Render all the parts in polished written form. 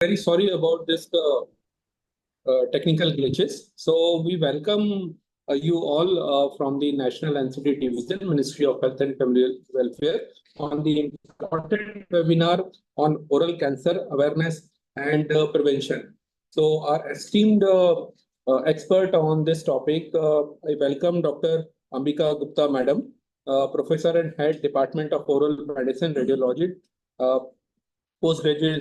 Very sorry about this technical glitches. So we welcome you all from the National NCT Division, Ministry of Health and Family Welfare, on the important webinar on oral cancer awareness and prevention. So our esteemed expert on this topic, I welcome Dr. Ambika Gupta, Madam, Professor and Head, Department of Oral Medicine, Radiology, Postgraduate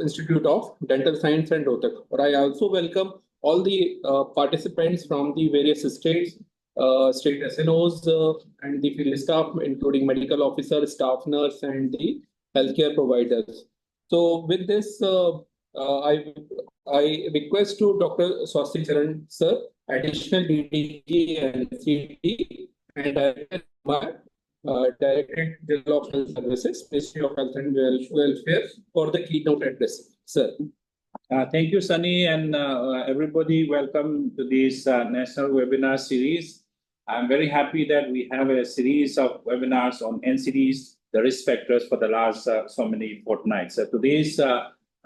Institute of Dental Science and Rohtak. Or I also welcome all the participants from the various states, state SNOs, and the field staff, including medical officers, staff nurse, and the healthcare providers. So with this, I request to Dr. Swasti Charan sir, additional DDG and CT, and Director General of Health Services, Ministry of Health and Welfare, for the keynote address. Sir. Thank you, Sunny, and everybody. Welcome to this national webinar series. I'm very happy that we have a series of webinars on NCDs, the risk factors for the last so many fortnights. Today's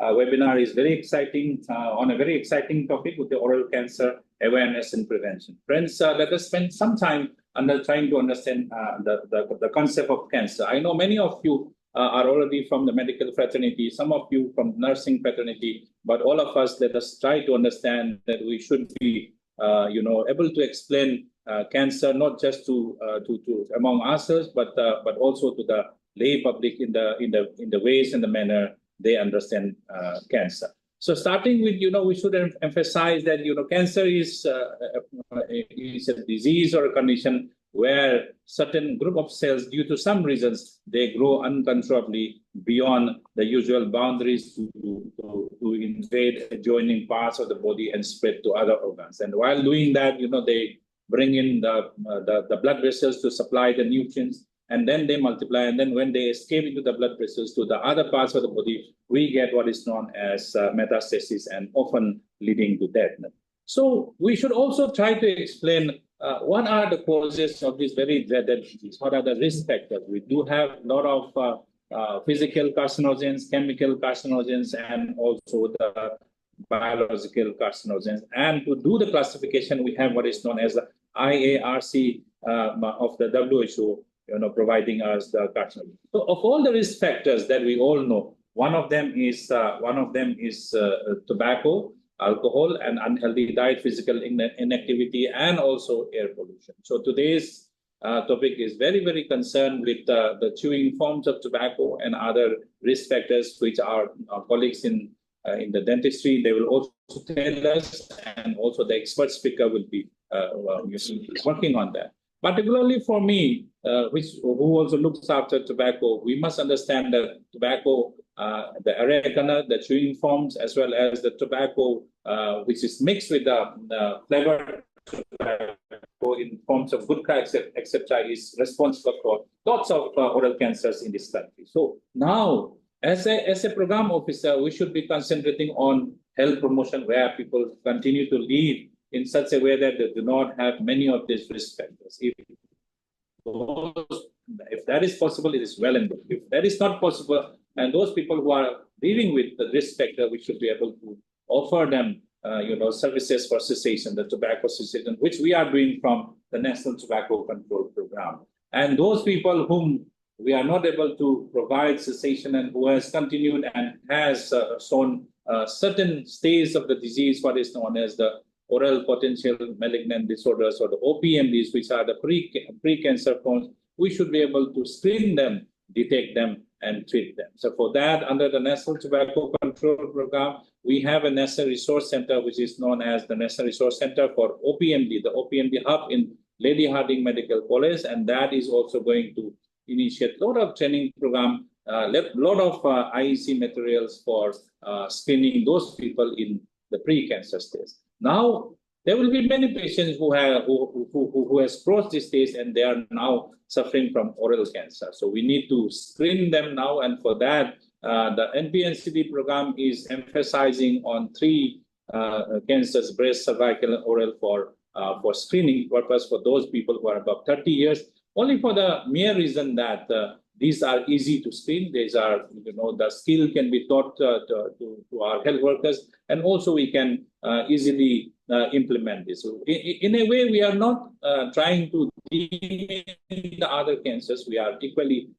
webinar is very exciting, on a very exciting topic with the oral cancer awareness and prevention. Friends, let us spend some time trying to understand the concept of cancer. I know many of you are already from the medical fraternity, some of you from nursing fraternity, but all of us, let us try to understand that we should be, able to explain cancer not just to among ourselves, but also to the lay public in the ways and the manner they understand cancer. So starting with, we should emphasize that, cancer is a disease or a condition where certain group of cells, due to some reasons, they grow uncontrollably beyond the usual boundaries to invade adjoining parts of the body and spread to other organs. And while doing that, they bring in the blood vessels to supply the nutrients, and then they multiply. And then when they escape into the blood vessels to the other parts of the body, we get what is known as metastasis, and often leading to death. So we should also try to explain what are the causes of this very dreaded disease. What are the risk factors? We do have a lot of physical carcinogens, chemical carcinogens, and also the biological carcinogens. And to do the classification, we have what is known as the IARC of the WHO, providing us the carcinogen. So of all the risk factors that we all know, one of them is tobacco, alcohol, and unhealthy diet, physical inactivity, and also air pollution. So today's topic is very, very concerned with the chewing forms of tobacco and other risk factors, which our colleagues in the dentistry, they will also tell us, and also the expert speaker will be working on that. Particularly for me, who also looks after tobacco, we must understand that tobacco, the oregano, the chewing forms, as well as the tobacco, which is mixed with the flavored tobacco in forms of gutka, etc., is responsible for lots of oral cancers in this country. So now, as a program officer, we should be concentrating on health promotion, where people continue to live in such a way that they do not have many of these risk factors. If that is possible, it is well and good. If that is not possible, and those people who are living with the risk factor, we should be able to offer them, services for cessation, the tobacco cessation, which we are doing from the National Tobacco Control Program. And those people whom we are not able to provide cessation and who has continued and has shown certain stages of the disease, what is known as the oral potential malignant disorders, or the OPMDs, which are the pre-cancer forms, we should be able to screen them, detect them, and treat them. So for that, under the National Tobacco Control Program, we have a National Resource Center, which is known as the National Resource Center for OPMD, the OPMD hub in Lady Hardinge Medical College, and that is also going to initiate a lot of training program, a lot of IEC materials for screening those people in the pre-cancer stage. Now, there will be many patients who has crossed this stage, and they are now suffering from oral cancer. So we need to screen them now, and for that, the NPNCD program is emphasizing on three cancers: breast, cervical, and oral, for screening purpose for those people who are above 30 years. Only for the mere reason that these are easy to screen. These are, the skill can be taught to our health workers, and also we can easily implement this. So in a way, we are not trying to deal the other cancers. We are equally,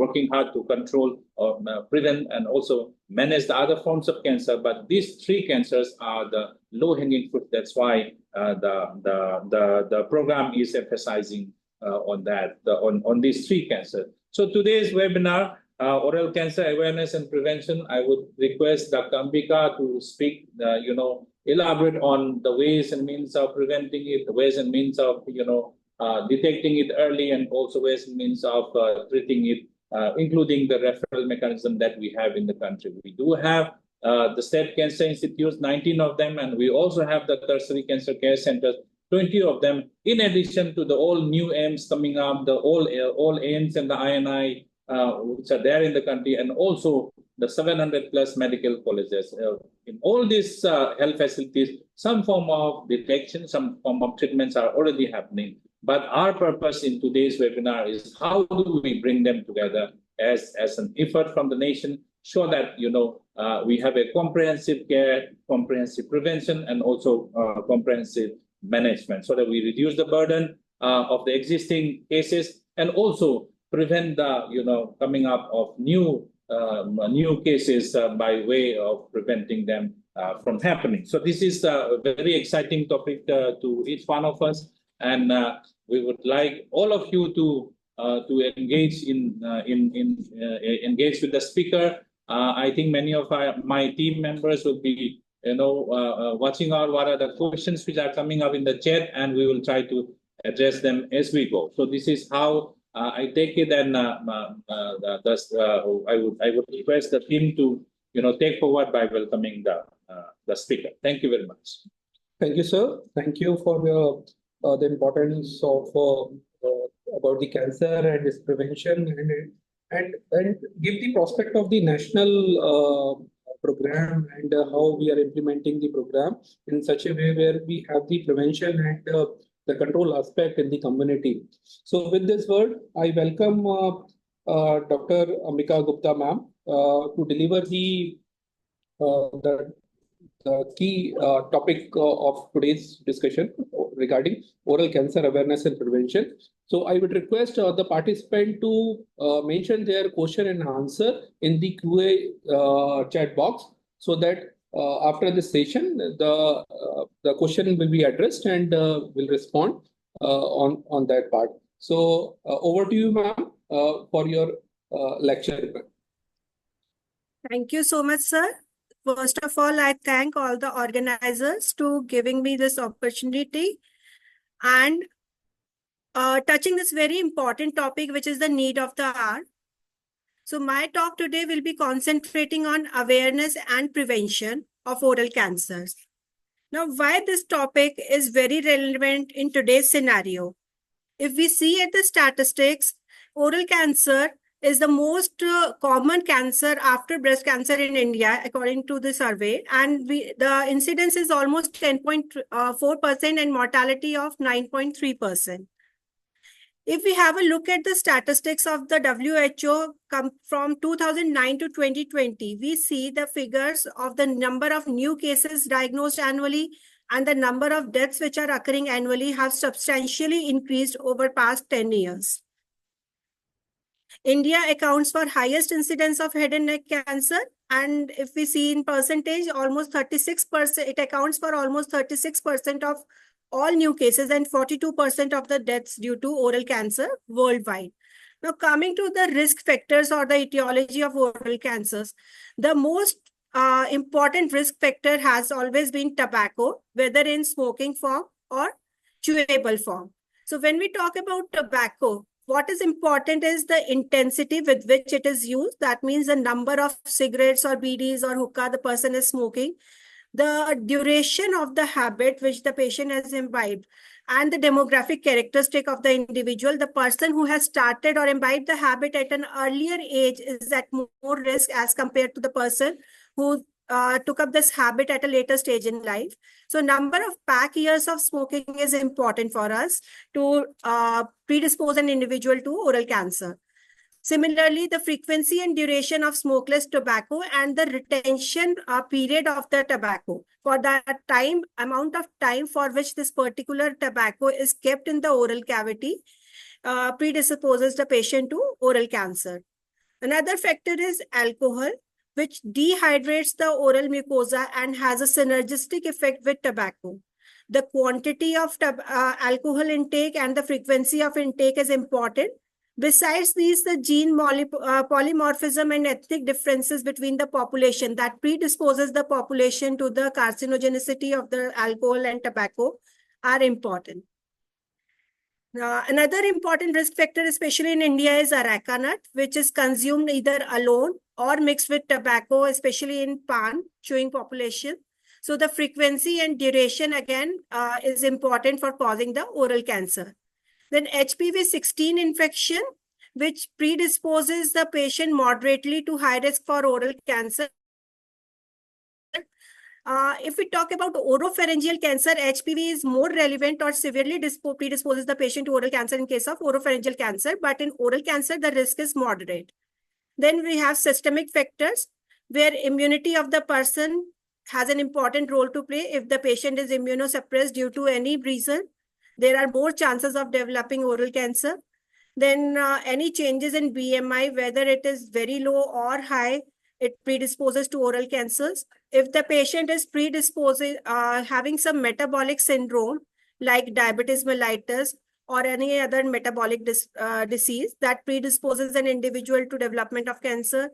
working hard to control or prevent and also manage the other forms of cancer. But these three cancers are the low-hanging fruit. That's why the program is emphasizing on that, on these three cancers. So today's webinar, oral cancer awareness and prevention, I would request Dr. Ambika to speak, elaborate on the ways and means of preventing it, the ways and means of, detecting it early, and also ways and means of treating it, including the referral mechanism that we have in the country. We do have the state cancer institutes, 19 of them, and we also have the tertiary cancer care centers, 20 of them, in addition to the all new AIMS coming up, the all AIMS and the INI, which are there in the country, and also the 700 plus medical colleges. In all these health facilities, some form of detection, some form of treatments are already happening. But our purpose in today's webinar is how do we bring them together as an effort from the nation, so that we have a comprehensive care, comprehensive prevention, and also comprehensive management, so that we reduce the burden of the existing cases, and also prevent the coming up of new cases by way of preventing them from happening. So this is a very exciting topic to each one of us, and we would like all of you to engage engage with the speaker. I think many of my team members will be watching out what are the questions which are coming up in the chat, and we will try to address them as we go. So this is how I take it, and I would request the team to take forward by welcoming the speaker. Thank you very much. Thank you, sir. Thank you for the importance of about the cancer and its prevention, and give the prospect of the national program, and how we are implementing the program in such a way where we have the prevention and the control aspect in the community. So with this word, I welcome Dr. Ambika Gupta ma'am to deliver the key topic of today's discussion regarding oral cancer awareness and prevention. So I would request the participant to mention their question and answer in the QA chat box, so that after this session, the question will be addressed, and will respond on that part. So over to you, ma'am, for your lecture. Thank you so much, sir. First of all, I thank all the organizers to giving me this opportunity and touching this very important topic, which is the need of the hour. So my talk today will be concentrating on awareness and prevention of oral cancers. Now, why this topic is very relevant in today's scenario? If we see at the statistics, oral cancer is the most common cancer after breast cancer in India, according to the survey. And the incidence is almost 10.4% and mortality of 9.3%. If we have a look at the statistics of the WHO from 2009 to 2020, we see the figures of the number of new cases diagnosed annually and the number of deaths which are occurring annually have substantially increased over past 10 years. India accounts for highest incidence of head and neck cancer. And if we see in percentage, almost 36%, it accounts for almost 36% of all new cases and 42% of the deaths due to oral cancer worldwide. Now, coming to the risk factors or the etiology of oral cancers, the most important risk factor has always been tobacco, whether in smoking form or chewable form. So when we talk about tobacco, what is important is the intensity with which it is used. That means the number of cigarettes or BDs or hookah the person is smoking, the duration of the habit which the patient has imbibed, and the demographic characteristic of the individual. The person who has started or imbibed the habit at an earlier age is at more risk as compared to the person who took up this habit at a later stage in life. So number of pack years of smoking is important for us to predispose an individual to oral cancer. Similarly, the frequency and duration of smokeless tobacco and the retention period of the tobacco for the amount of time for which this particular tobacco is kept in the oral cavity predisposes the patient to oral cancer. Another factor is alcohol, which dehydrates the oral mucosa and has a synergistic effect with tobacco. The quantity of alcohol intake and the frequency of intake is important. Besides these, the gene polymorphism and ethnic differences between the population that predisposes the population to the carcinogenicity of the alcohol and tobacco are important. Another important risk factor, especially in India, is areca nut, which is consumed either alone or mixed with tobacco, especially in pan chewing population. So the frequency and duration again is important for causing the oral cancer. Then HPV-16 infection, which predisposes the patient moderately to high risk for oral cancer. If we talk about oropharyngeal cancer, HPV is more relevant or severely predisposes the patient to oral cancer in case of oropharyngeal cancer, but in oral cancer, the risk is moderate. Then we have systemic factors where immunity of the person has an important role to play. If the patient is immunosuppressed due to any reason, there are more chances of developing oral cancer. Then any changes in BMI, whether it is very low or high, it predisposes to oral cancers. If the patient is predisposing, having some metabolic syndrome like diabetes mellitus or any other metabolic disease that predisposes an individual to development of cancer.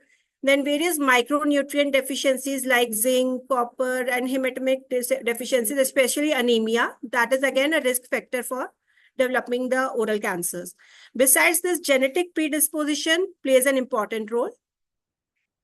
Then various micronutrient deficiencies like zinc, copper, and hematamic deficiencies, especially anemia, that is again a risk factor for developing the oral cancers. Besides this, genetic predisposition plays an important role.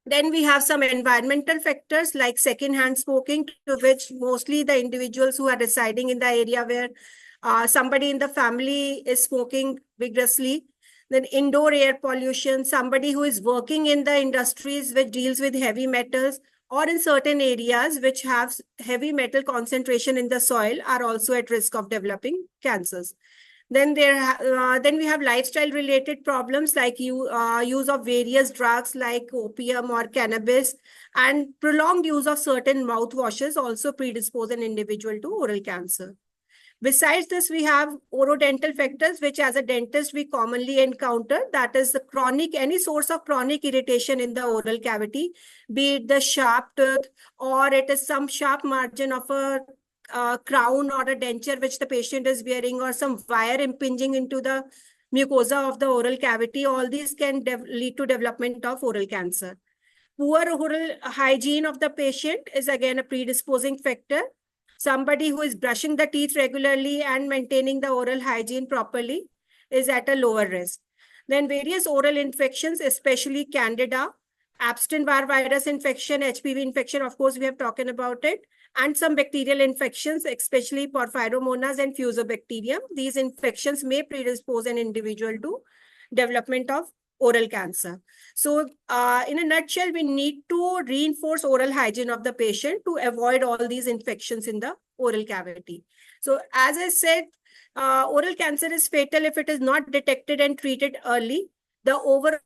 Then we have some environmental factors like secondhand smoking, to which mostly the individuals who are residing in the area where somebody in the family is smoking vigorously. Then indoor air pollution, somebody who is working in the industries which deals with heavy metals or in certain areas which have heavy metal concentration in the soil are also at risk of developing cancers. Then then we have lifestyle related problems like use of various drugs like opium or cannabis, and prolonged use of certain mouthwashes also predispose an individual to oral cancer. Besides this, we have orodental factors, which as a dentist we commonly encounter, that is the any source of chronic irritation in the oral cavity, be it the sharp tooth or it is some sharp margin of a crown or a denture which the patient is wearing, or some wire impinging into the mucosa of the oral cavity. All these can lead to development of oral cancer. Poor oral hygiene of the patient is again a predisposing factor. Somebody who is brushing the teeth regularly and maintaining the oral hygiene properly is at a lower risk. Then various oral infections, especially Candida, Epstein-Barr virus infection, HPV infection, of course, we have talked about it, and some bacterial infections, especially Porphyromonas and Fusobacterium. These infections may predispose an individual to development of oral cancer. So in a nutshell, we need to reinforce oral hygiene of the patient to avoid all these infections in the oral cavity. So as I said, oral cancer is fatal if it is not detected and treated early. The overall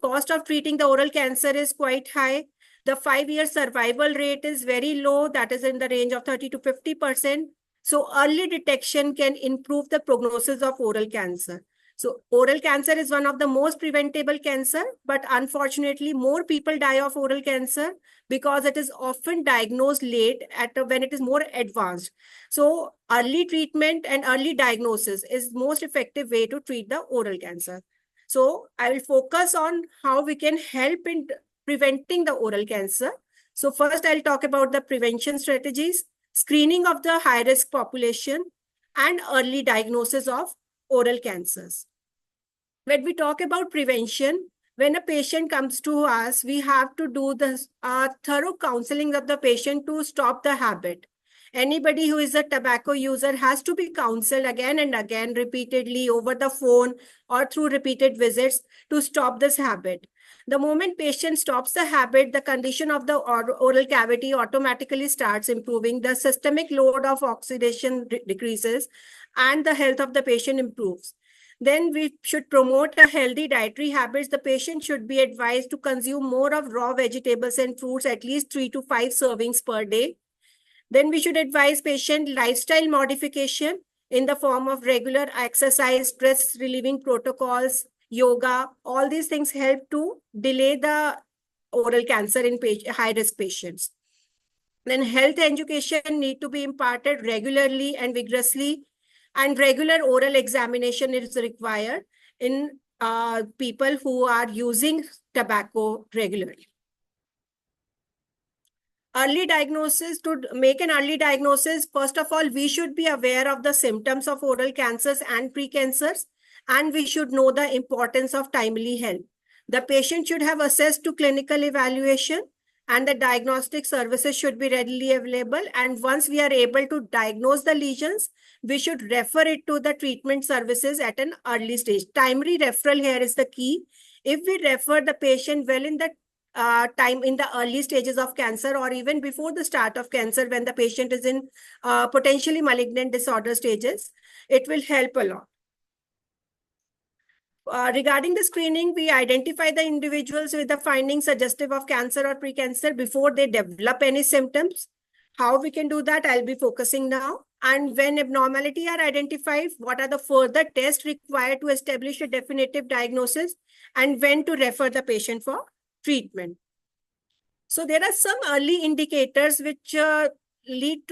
cost of treating the oral cancer is quite high. The 5-year survival rate is very low, that is in the range of 30 to 50%. So early detection can improve the prognosis of oral cancer. So oral cancer is one of the most preventable cancer, but unfortunately more people die of oral cancer because it is often diagnosed late when it is more advanced. So early treatment and early diagnosis is most effective way to treat the oral cancer. So I will focus on how we can help in preventing the oral cancer. So first I'll talk about the prevention strategies, screening of the high-risk population, and early diagnosis of oral cancers. When we talk about prevention, when a patient comes to us, we have to do the thorough counseling of the patient to stop the habit. Anybody who is a tobacco user has to be counseled again and again, repeatedly over the phone or through repeated visits to stop this habit. The moment patient stops the habit, the condition of the oral cavity automatically starts improving. The systemic load of oxidation decreases and the health of the patient improves. Then we should promote a healthy dietary habits. The patient should be advised to consume more of raw vegetables and fruits, at least 3 to 5 servings per day. Then we should advise patient lifestyle modification in the form of regular exercise, stress relieving protocols, yoga. All these things help to delay the oral cancer in high-risk patients. Then health education need to be imparted regularly and vigorously, and regular oral examination is required in people who are using tobacco regularly. Early diagnosis, to make an early diagnosis, first of all, we should be aware of the symptoms of oral cancers and precancers, and we should know the importance of timely help. The patient should have access to clinical evaluation, and the diagnostic services should be readily available. And once we are able to diagnose the lesions, we should refer it to the treatment services at an early stage. Timely referral here is the key. If we refer the patient well in the time in the early stages of cancer, or even before the start of cancer, when the patient is in potentially malignant disorder stages, it will help a lot. Regarding the screening, we identify the individuals with the findings suggestive of cancer or precancer before they develop any symptoms. How we can do that, I'll be focusing now. And when abnormality are identified, what are the further tests required to establish a definitive diagnosis, and when to refer the patient for treatment. So there are some early indicators which lead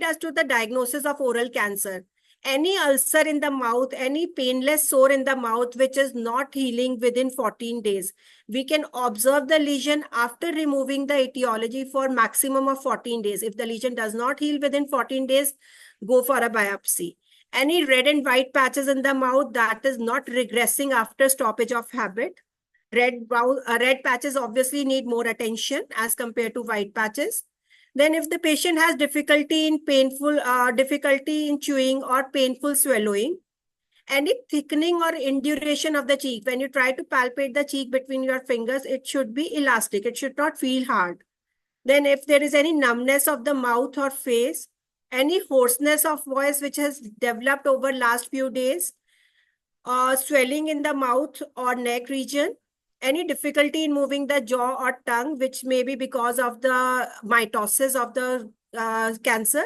us to the diagnosis of oral cancer. Any ulcer in the mouth, any painless sore in the mouth which is not healing within 14 days. We can observe the lesion after removing the etiology for maximum of 14 days. If the lesion does not heal within 14 days, go for a biopsy. Any red and white patches in the mouth that is not regressing after stoppage of habit. Red patches obviously need more attention as compared to white patches. Then if the patient has difficulty in chewing or painful swallowing, any thickening or induration of the cheek, when you try to palpate the cheek between your fingers, it should be elastic. It should not feel hard. Then if there is any numbness of the mouth or face, any hoarseness of voice which has developed over last few days, swelling in the mouth or neck region, any difficulty in moving the jaw or tongue, which may be because of the mitosis of the cancer,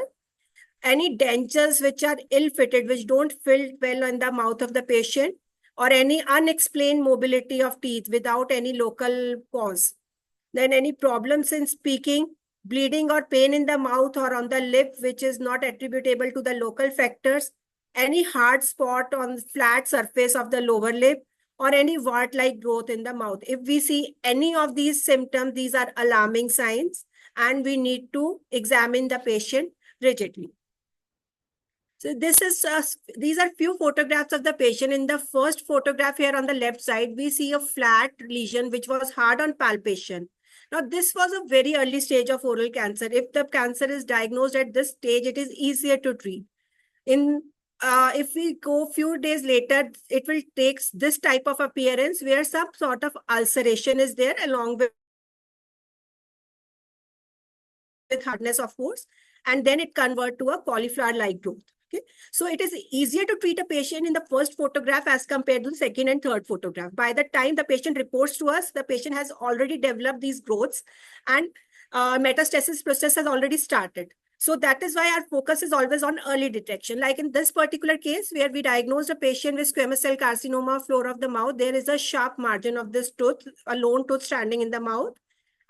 any dentures which are ill-fitted, which don't fit well in the mouth of the patient, or any unexplained mobility of teeth without any local cause. Then any problems in speaking, bleeding or pain in the mouth or on the lip, which is not attributable to the local factors, any hard spot on the flat surface of the lower lip, or any wart-like growth in the mouth. If we see any of these symptoms, these are alarming signs, and we need to examine the patient rigidly. So these are few photographs of the patient. In the first photograph here on the left side, we see a flat lesion which was hard on palpation. Now, this was a very early stage of oral cancer. If the cancer is diagnosed at this stage, it is easier to treat. If we go few days later, it will take this type of appearance where some sort of ulceration is there along with hardness, of course, and then it convert to a cauliflower-like growth. Okay, so it is easier to treat a patient in the first photograph as compared to the second and third photograph. By the time the patient reports to us, the patient has already developed these growths, and metastasis process has already started. So that is why our focus is always on early detection. Like in this particular case, where we diagnosed a patient with squamous cell carcinoma of floor of the mouth, there is a sharp margin of this tooth, a lone tooth standing in the mouth,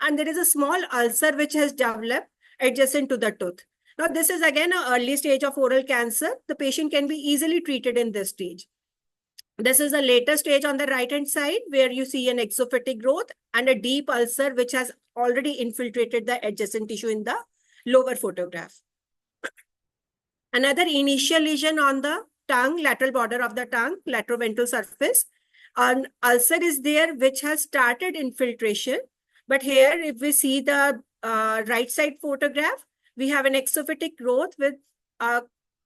and there is a small ulcer which has developed adjacent to the tooth. Now, this is again an early stage of oral cancer. The patient can be easily treated in this stage. This is a later stage on the right-hand side where you see an exophytic growth and a deep ulcer which has already infiltrated the adjacent tissue in the lower photograph. Another initial lesion on the tongue, lateral border of the tongue, lateroventral surface. An ulcer is there which has started infiltration. But here, if we see the right side photograph, we have an exophytic growth with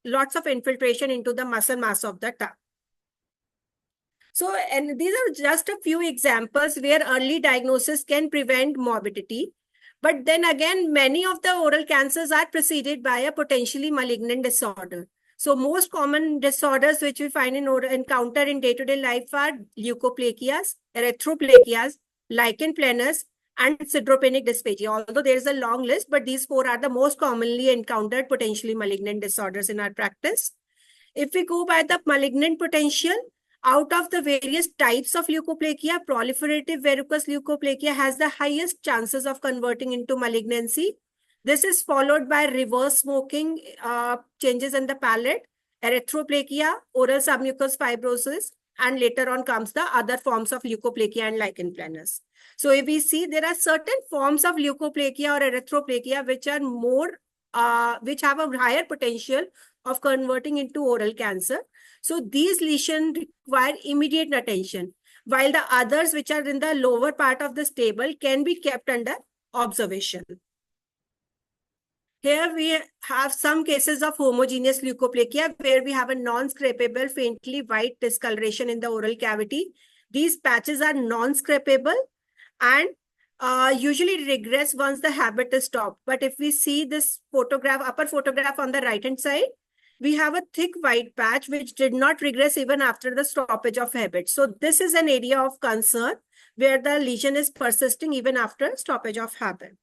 lots of infiltration into the muscle mass of the tongue. So, and these are just a few examples where early diagnosis can prevent morbidity. But then again, many of the oral cancers are preceded by a potentially malignant disorder. So most common disorders which we find in encounter in day-to-day life are leukoplakias, erythroplakias, lichen planus, and sideropenic dysphagia. Although there is a long list, but these four are the most commonly encountered potentially malignant disorders in our practice. If we go by the malignant potential, out of the various types of leukoplakia, proliferative verrucous leukoplakia has the highest chances of converting into malignancy. This is followed by reverse smoking, changes in the palate, erythroplakia, oral submucous fibrosis, and later on comes the other forms of leukoplakia and lichen planus. So if we see, there are certain forms of leukoplakia or erythroplakia which are more, which have a higher potential of converting into oral cancer. So these lesions require immediate attention, while the others which are in the lower part of this table can be kept under observation. Here we have some cases of homogeneous leukoplakia where we have a non-scrapable, faintly white discoloration in the oral cavity. These patches are non-scrapable and usually regress once the habit is stopped. But if we see this photograph, upper photograph on the right-hand side, we have a thick white patch which did not regress even after the stoppage of habit. So this is an area of concern where the lesion is persisting even after stoppage of habit.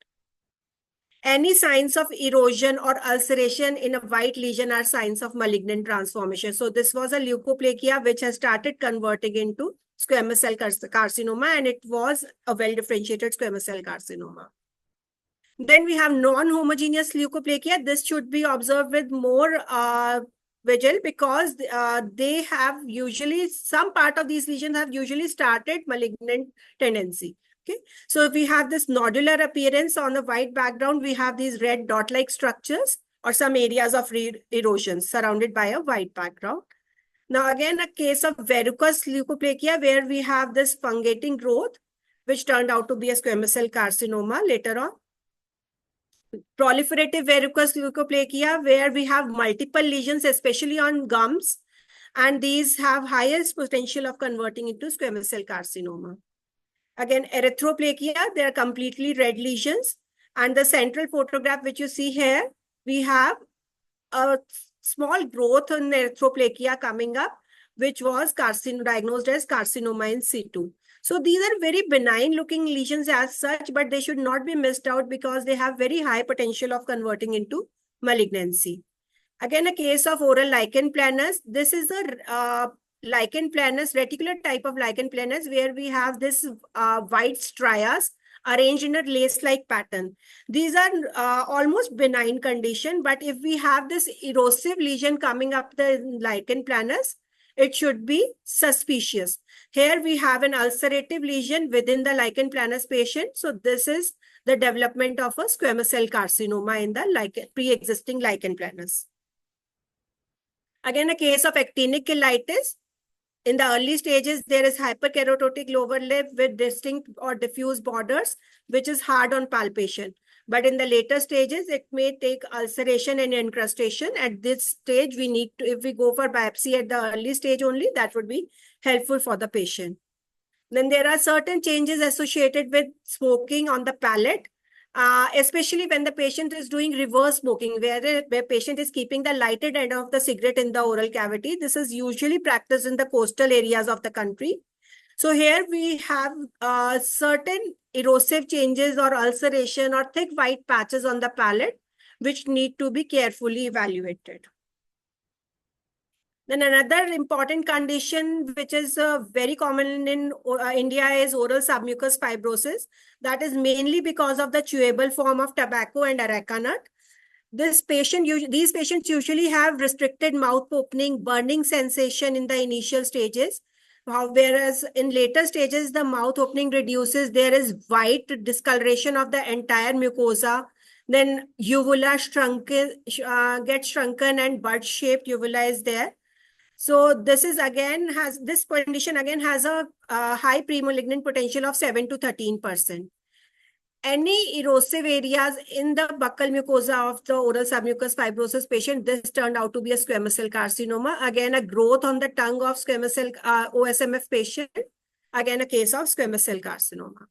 Any signs of erosion or ulceration in a white lesion are signs of malignant transformation. So this was a leukoplakia which has started converting into squamous cell carcinoma, and it was a well-differentiated squamous cell carcinoma. Then we have non-homogeneous leukoplakia. This should be observed with more vigil because they have usually, some part of these lesions have usually started malignant tendency. Okay, so if we have this nodular appearance on the white background, we have these red dot-like structures or some areas of erosion surrounded by a white background. Now again, a case of verrucous leukoplakia where we have this fungating growth, which turned out to be a squamous cell carcinoma later on. Proliferative verrucous leukoplakia where we have multiple lesions, especially on gums, and these have highest potential of converting into squamous cell carcinoma. Again, erythroplakia, they are completely red lesions. And the central photograph which you see here, we have a small growth in erythroplakia coming up, which was diagnosed as carcinoma in situ. So these are very benign looking lesions as such, but they should not be missed out because they have very high potential of converting into malignancy. Again, a case of oral lichen planus. This is a lichen planus, reticular type of lichen planus, where we have this white strias arranged in a lace-like pattern. These are almost benign condition, but if we have this erosive lesion coming up the lichen planus, it should be suspicious. Here we have an ulcerative lesion within the lichen planus patient. So this is the development of a squamous cell carcinoma in the pre-existing lichen planus. Again, a case of actinic cheilitis. In the early stages, there is hyperkeratotic lower lip with distinct or diffuse borders, which is hard on palpation. But in the later stages, it may take ulceration and encrustation. At this stage, we need to, if we go for biopsy at the early stage only, that would be helpful for the patient. Then there are certain changes associated with smoking on the palate, especially when the patient is doing reverse smoking, where the patient is keeping the lighted end of the cigarette in the oral cavity. This is usually practiced in the coastal areas of the country. So here we have certain erosive changes or ulceration or thick white patches on the palate, which need to be carefully evaluated. Then another important condition, which is very common in India, is oral submucous fibrosis. That is mainly because of the chewable form of tobacco and areca nut. These patients usually have restricted mouth opening, burning sensation in the initial stages. Whereas in later stages, the mouth opening reduces. There is white discoloration of the entire mucosa. Then uvula gets shrunken and bud-shaped uvula is there. So this is again this condition again has a high premalignant potential of 7 to 13%. Any erosive areas in the buccal mucosa of the oral submucous fibrosis patient, this turned out to be a squamous cell carcinoma. Again, a growth on the tongue of squamous cell OSMF patient. Again, a case of squamous cell carcinoma.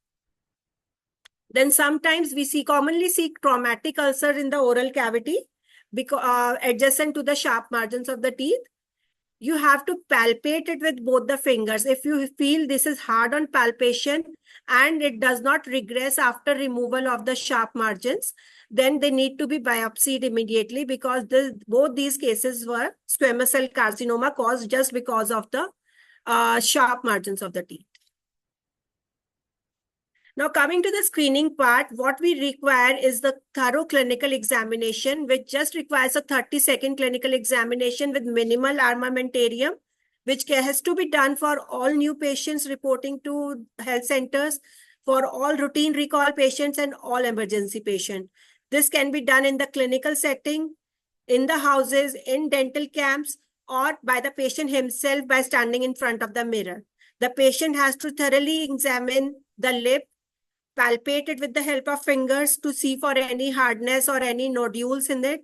Then sometimes we commonly see traumatic ulcer in the oral cavity, because adjacent to the sharp margins of the teeth. You have to palpate it with both the fingers. If you feel this is hard on palpation and it does not regress after removal of the sharp margins, then they need to be biopsied immediately, because both these cases were squamous cell carcinoma caused just because of the sharp margins of the teeth. Now, coming to the screening part, what we require is the thorough clinical examination, which just requires a 30-second clinical examination with minimal armamentarium, which has to be done for all new patients reporting to health centers, for all routine recall patients and all emergency patients. This can be done in the clinical setting, in the houses, in dental camps, or by the patient himself by standing in front of the mirror. The patient has to thoroughly examine the lip, palpate it with the help of fingers to see for any hardness or any nodules in it.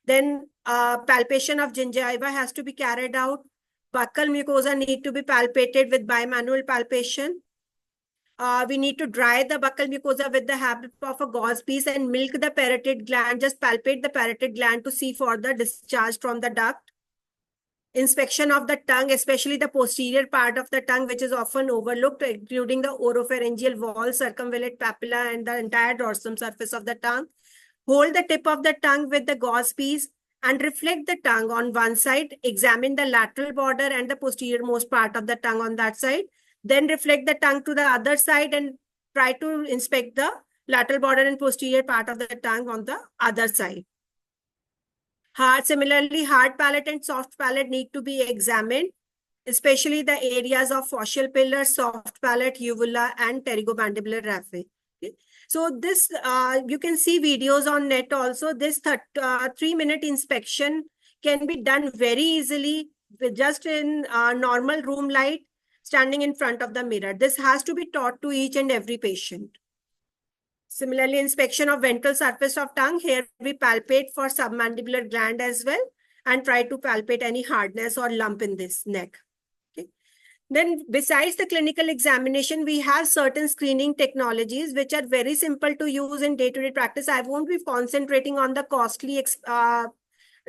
Then palpation of gingiva has to be carried out. Buccal mucosa need to be palpated with bimanual palpation. We need to dry the buccal mucosa with the help of a gauze piece and milk the parotid gland. Just palpate the parotid gland to see for the discharge from the duct. Inspection of the tongue, especially the posterior part of the tongue, which is often overlooked, including the oropharyngeal wall, circumvallate papilla, and the entire dorsum surface of the tongue. Hold the tip of the tongue with the gauze piece and reflect the tongue on one side. Examine the lateral border and the posterior most part of the tongue on that side. Then reflect the tongue to the other side and try to inspect the lateral border and posterior part of the tongue on the other side. Similarly, hard palate and soft palate need to be examined, especially the areas of fascial pillar, soft palate, uvula, and pterygomandibular raphe. Okay. So this, you can see videos on net also. This 3-minute inspection can be done very easily with just in normal room light, standing in front of the mirror. This has to be taught to each and every patient. Similarly, inspection of ventral surface of tongue. Here we palpate for submandibular gland as well and try to palpate any hardness or lump in this neck. Okay. Then besides the clinical examination, we have certain screening technologies which are very simple to use in day-to-day practice. I won't be concentrating on the costly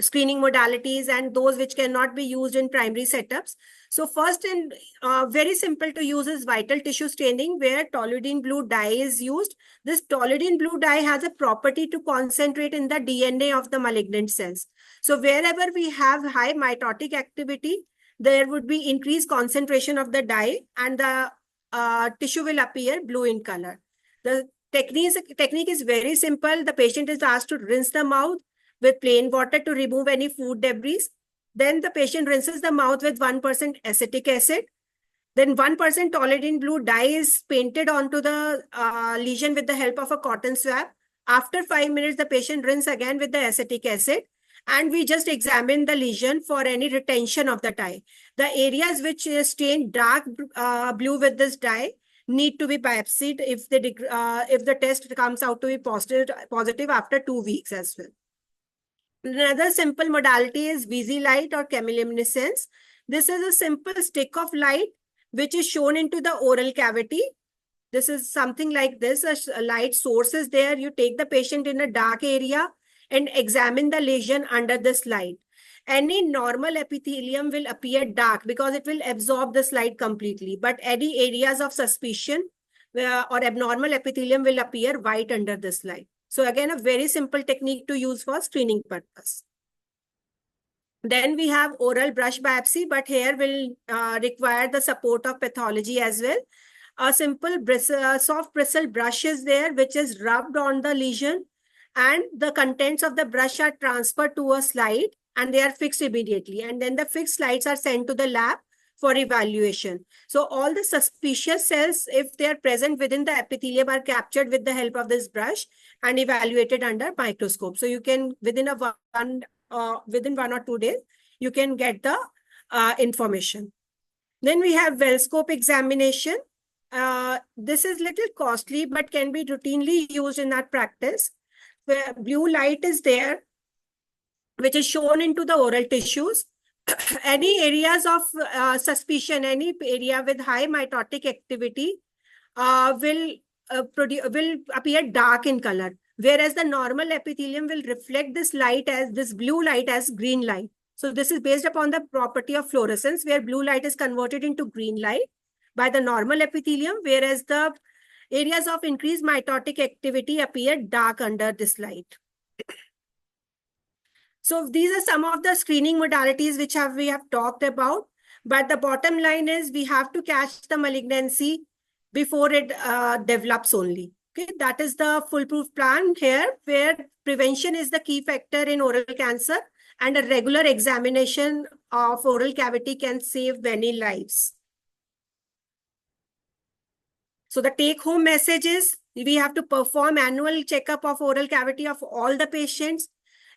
screening modalities and those which cannot be used in primary setups. So first and very simple to use is vital tissue staining, where toluidine blue dye is used. This toluidine blue dye has a property to concentrate in the DNA of the malignant cells. So wherever we have high mitotic activity, there would be increased concentration of the dye and the tissue will appear blue in color. The technique is very simple. The patient is asked to rinse the mouth with plain water to remove any food debris. Then the patient rinses the mouth with 1% acetic acid. Then 1% toluidine blue dye is painted onto the lesion with the help of a cotton swab. After 5 minutes, the patient rinses again with the acetic acid. And we just examine the lesion for any retention of the dye. The areas which is stained dark blue with this dye need to be biopsied if the test comes out to be positive after 2 weeks as well. Another simple modality is VZ light or chemiluminescence. This is a simple stick of light which is shown into the oral cavity. This is something like this. A light source is there. You take the patient in a dark area and examine the lesion under this light. Any normal epithelium will appear dark because it will absorb this light completely. But any areas of suspicion or abnormal epithelium will appear white under this light. So again, a very simple technique to use for screening purpose. Then we have oral brush biopsy, but here will require the support of pathology as well. A simple soft bristle brush is there, which is rubbed on the lesion, and the contents of the brush are transferred to a slide and they are fixed immediately. And then the fixed slides are sent to the lab for evaluation. So all the suspicious cells, if they are present within the epithelium, are captured with the help of this brush and evaluated under microscope. So you can, within 1 or 2 days, you can get the information. Then we have Wellscope examination. This is little costly, but can be routinely used in our practice. Where blue light is there, which is shown into the oral tissues. Any areas of suspicion, any area with high mitotic activity will appear dark in color. whereas the normal epithelium will reflect this light as this blue light as green light. So this is based upon the property of fluorescence, where blue light is converted into green light by the normal epithelium, whereas the areas of increased mitotic activity appear dark under this light. So these are some of the screening modalities which we have talked about. But the bottom line is we have to catch the malignancy before it develops only. Okay, that is the foolproof plan here, where prevention is the key factor in oral cancer, and a regular examination of oral cavity can save many lives. So the take-home message is we have to perform annual checkup of oral cavity of all the patients,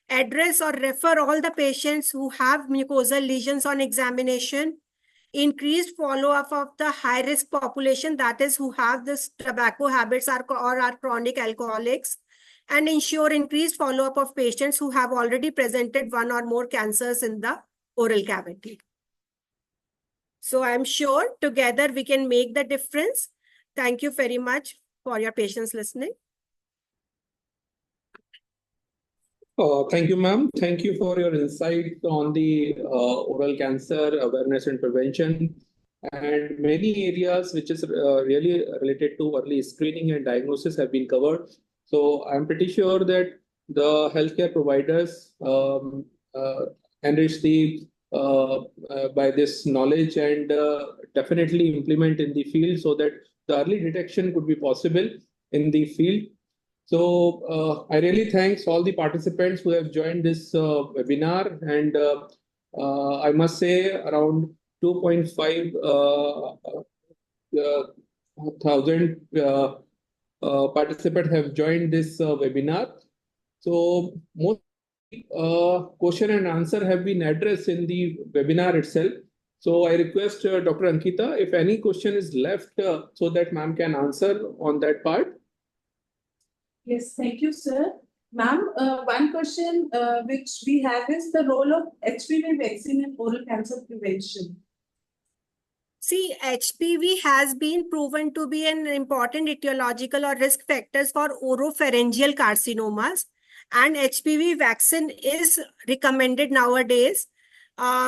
address or refer all the patients who have mucosal lesions on examination, increased follow-up of the high-risk population, that is who have this tobacco habits or are chronic alcoholics, and ensure increased follow-up of patients who have already presented one or more cancers in the oral cavity. So I'm sure together we can make the difference. Thank you very much for your patience listening. Thank you, ma'am. Thank you for your insight on the oral cancer awareness and prevention, and many areas which is really related to early screening and diagnosis have been covered. So I'm pretty sure that the healthcare providers enrich by this knowledge and definitely implement in the field so that the early detection could be possible in the field. So I really thanks all the participants who have joined this webinar, and I must say around 2.5 thousand participants have joined this webinar. So most question and answer have been addressed in the webinar itself. So I request Dr. Ankita, if any question is left, so that ma'am can answer on that part. Yes, thank you, sir. Ma'am, one question which we have is the role of HPV vaccine in oral cancer prevention. See, HPV has been proven to be an important etiological or risk factors for oropharyngeal carcinomas, and HPV vaccine is recommended nowadays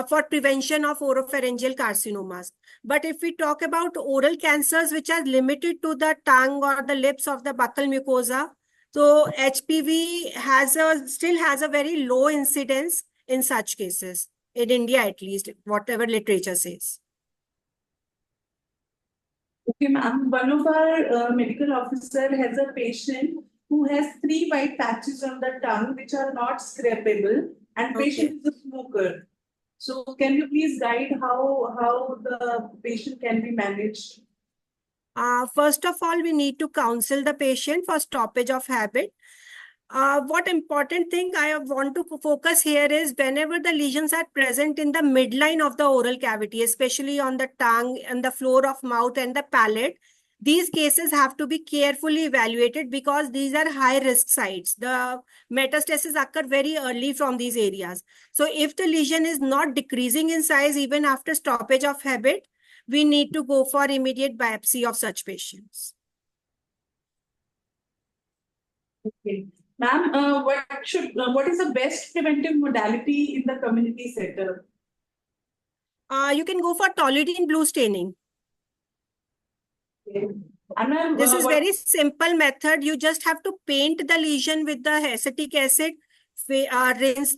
for prevention of oropharyngeal carcinomas. But if we talk about oral cancers which are limited to the tongue or the lips of the buccal mucosa, so HPV still has a very low incidence in such cases, in India at least, whatever literature says. Okay, ma'am. One of our medical officer has a patient who has 3 white patches on the tongue which are not scrapable, and patient is a smoker. So can you please guide how the patient can be managed? First of all, we need to counsel the patient for stoppage of habit. What important thing I want to focus here is whenever the lesions are present in the midline of the oral cavity, especially on the tongue and the floor of mouth and the palate, these cases have to be carefully evaluated because these are high risk sites. The metastasis occur very early from these areas. So if the lesion is not decreasing in size even after stoppage of habit, we need to go for immediate biopsy of such patients. Okay. Ma'am, what is the best preventive modality in the community center? You can go for toluidine blue staining. Okay. And this is very simple method. You just have to paint the lesion with the acetic acid, rinse,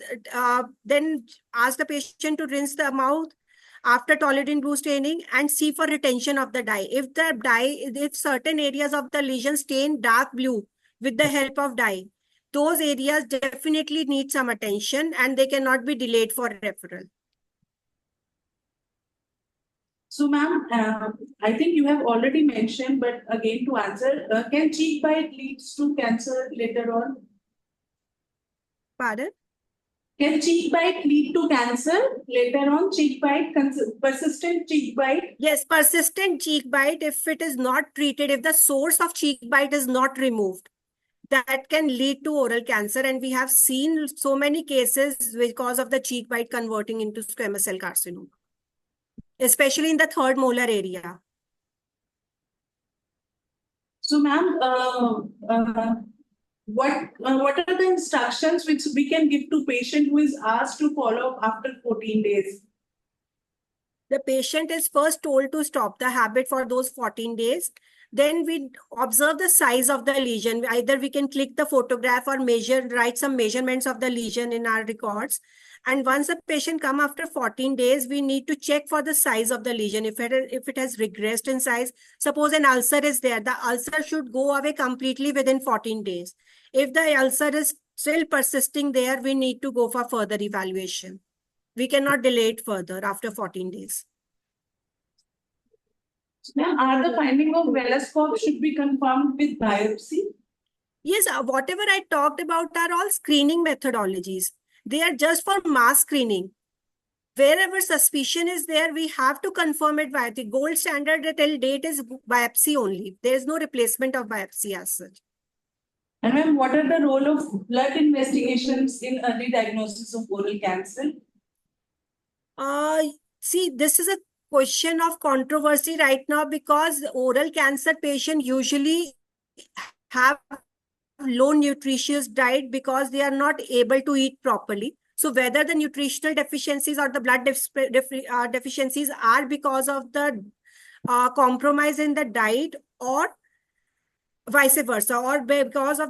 then ask the patient to rinse the mouth after toluidine blue staining and see for retention of the dye. If certain areas of the lesion stain dark blue with the help of dye, those areas definitely need some attention and they cannot be delayed for referral. So, ma'am, I think you have already mentioned, but again to answer, can cheek bite leads to cancer later on? Pardon? Can cheek bite lead to cancer later on? Cheek bite, persistent cheek bite? Yes, persistent cheek bite, if it is not treated, if the source of cheek bite is not removed, that can lead to oral cancer. And we have seen so many cases because of the cheek bite converting into squamous cell carcinoma, especially in the third molar area. So, ma'am, what are the instructions which we can give to patient who is asked to follow up after 14 days? The patient is first told to stop the habit for those 14 days. Then we observe the size of the lesion. Either we can click the photograph or write some measurements of the lesion in our records. And once the patient come after 14 days, we need to check for the size of the lesion. If it has regressed in size, suppose an ulcer is there, the ulcer should go away completely within 14 days. If the ulcer is still persisting there, we need to go for further evaluation. We cannot delay it further after 14 days. Ma'am, are the finding of vellus corp should be confirmed with biopsy? Yes, whatever I talked about are all screening methodologies. They are just for mass screening. Wherever suspicion is there, we have to confirm it by the gold standard till date is biopsy only. There is no replacement of biopsy as such. And ma'am, what are the role of blood investigations in early diagnosis of oral cancer? See, this is a question of controversy right now because oral cancer patients usually have low nutritious diet because they are not able to eat properly. So whether the nutritional deficiencies or the blood deficiencies are because of the compromise in the diet or vice versa, or because of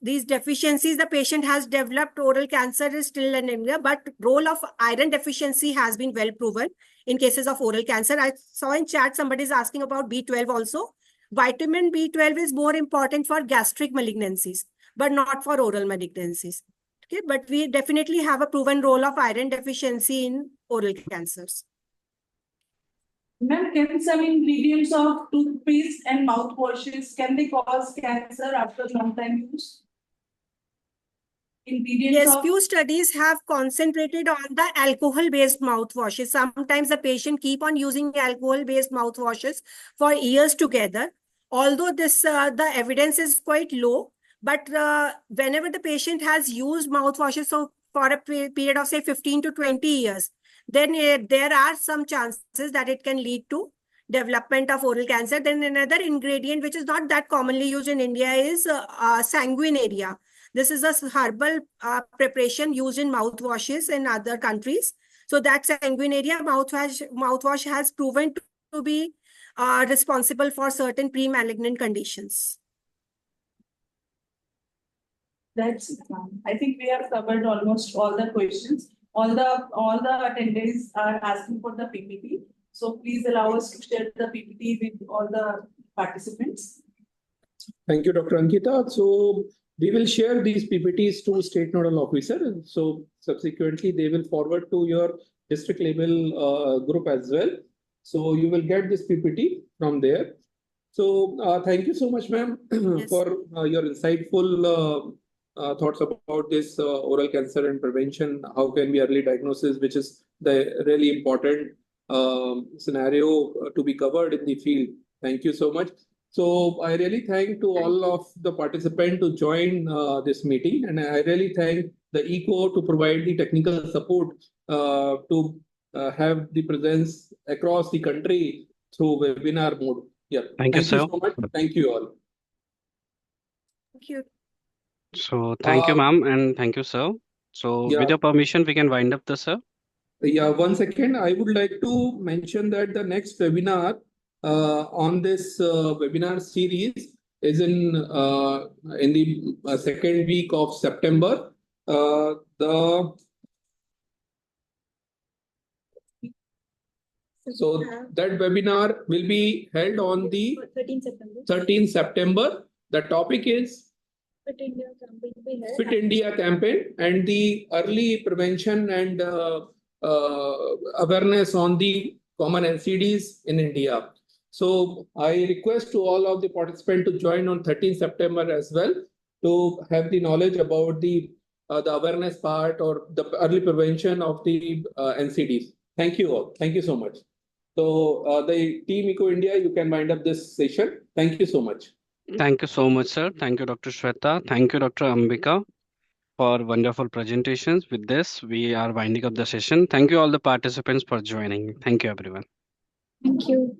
these deficiencies, the patient has developed oral cancer is still anemia, but role of iron deficiency has been well proven in cases of oral cancer. I saw in chat somebody is asking about B12 also. Vitamin B12 is more important for gastric malignancies, but not for oral malignancies. Okay, but we definitely have a proven role of iron deficiency in oral cancers. Ma'am, can some ingredients of toothpaste and mouthwashes, can they cause cancer after long time use? Yes, few studies have concentrated on the alcohol-based mouthwashes. Sometimes the patient keep on using alcohol-based mouthwashes for years together. Although this the evidence is quite low, but whenever the patient has used mouthwashes for a period of say 15 to 20 years, then there are some chances that it can lead to development of oral cancer. Then another ingredient which is not that commonly used in India is sanguinaria. This is a herbal preparation used in mouthwashes in other countries. So that sanguinaria mouthwash has proven to be responsible for certain pre-malignant conditions. That's it, ma'am. I think we have covered almost all the questions. All the attendees are asking for the PPT. So please allow us to share the PPT with all the participants. Thank you, Dr. Ankita. So we will share these PPTs to State Nodal Officer. So subsequently, they will forward to your district level group as well. So you will get this PPT from there. So thank you so much, ma'am, Yes. for your insightful thoughts about this oral cancer and prevention. How can we early diagnosis, which is the really important scenario to be covered in the field. Thank you so much. So I really thank to all of the participants to join this meeting, and I really thank the ECO to provide the technical support to have the presence across the country through webinar mode. Yeah. Thank you, sir. So much. Thank you all. Thank you. So thank you, ma'am, and thank you, sir. So Yeah. with your permission, we can wind up the sir. Yeah, 1 second. I would like to mention that the next webinar on this webinar series is in the second week of September. So that webinar will be held on the 13th September. The topic is Fit India campaign and the early prevention and awareness on the common NCDs in India. So I request to all of the participants to join on 13th September as well to have the knowledge about the awareness part or the early prevention of the NCDs. Thank you all. Thank you so much. So the Team Eco India, you can wind up this session. Thank you so much. Thank you so much, sir. Thank you, Dr. Shweta. Thank you, Dr. Ambika, for wonderful presentations. With this, we are winding up the session. Thank you all the participants for joining. Thank you, everyone. Thank you.